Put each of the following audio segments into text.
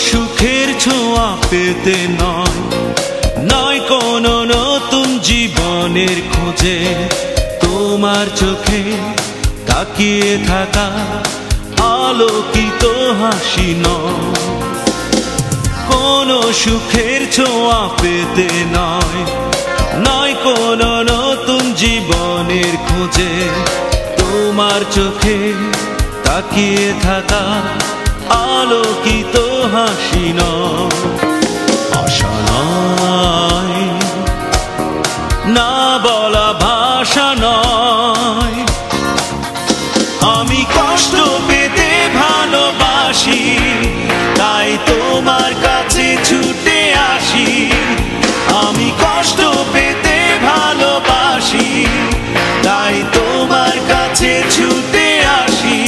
সুখের ছোঁয়া পেতে নয়, নয় কোনো নতুন জীবনের খোঁজে, তোমার চোখে তাকিয়ে থাকা আলোকিত হাসি নয়। কোনো সুখের ছোঁয়া পেতে নয়, নয় কোনো নতুন জীবনের খোঁজে, তোমার চোখে তাকিয়ে থাকা আলোকিত হাসি নয়। আশা নয়, না বলা ভাষা নয়, আমি কষ্ট পেতে ভালোবাসি, তাই তোমার কাছে ছুটে আসি। আমি কষ্ট পেতে ভালোবাসি, তাই তোমার কাছে ছুটে আসি।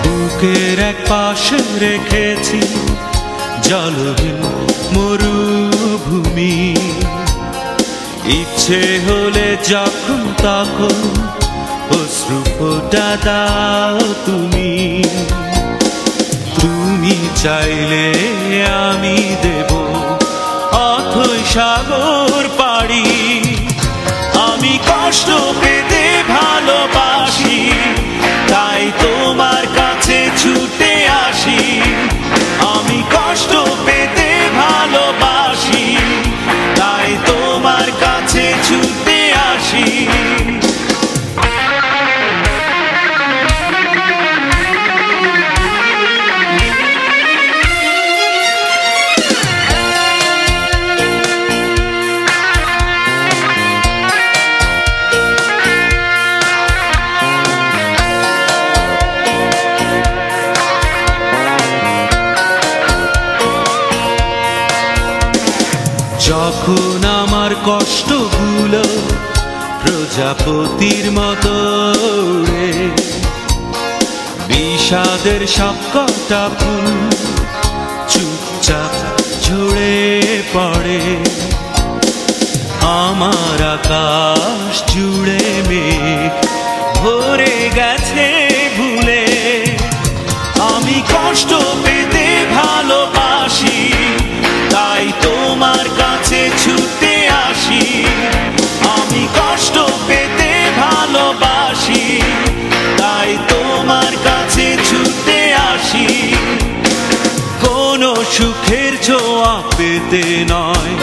বুকের এক পাশে রেখেছি জলহীন মরুভূমি, ইচ্ছে হলে যখন তখন অশ্রু ফোঁটা দাও তুমি। তুমি চাইলে আমি দেব অথই সাগর পাড়ি, আমি কষ্ট পেতে ভালোবাসি, তাই তোমার কাছে ছুটে আসি। আমি কষ্ট পেতে ভালোবাসি, তাই তোমার কাছে ছুটে আসি। যখন আমার কষ্টগুলো প্রজাপতির মতো উড়ে, বিষাদের সবকটা ফুল চুপচাপ ঝরে পড়ে, আমার আকাশ জুড়ে মেঘ ভরে গেছে ভুলে। আমি কষ্ট পেতে ভালোবাসি, তাই তোমার কাছে ছুটে আসি। আমি কষ্ট পেতে ভালোবাসি, তাই তোমার কাছে ছুটে আসি। কোনো সুখের ছোঁয়া পেতে নয়,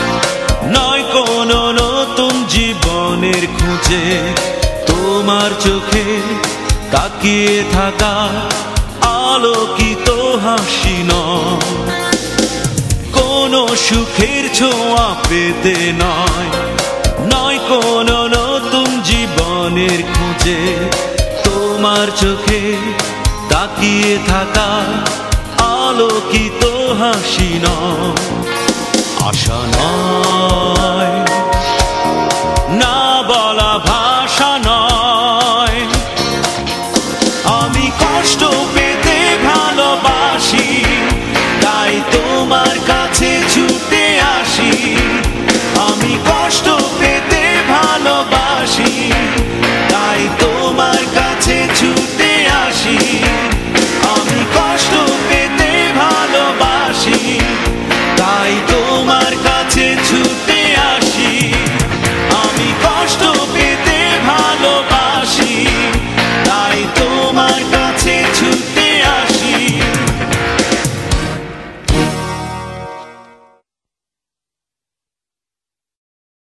নয় কোনো নতুন জীবনের খোঁজে, তোমার চোখে তাকিয়ে থাকা আলোকিত হাসি নয়। কোনো সুখের ছোঁয়া পেতে নয়, নয় কোনো নতুন জীবনের খোঁজে, তোমার চোখে তাকিয়ে থাকা আলোকিত হাসি নয়। আশা নয়, না বলা ভাষা নয়, আমি কষ্ট পেতে ভালোবাসি, তাই তোমার কাছে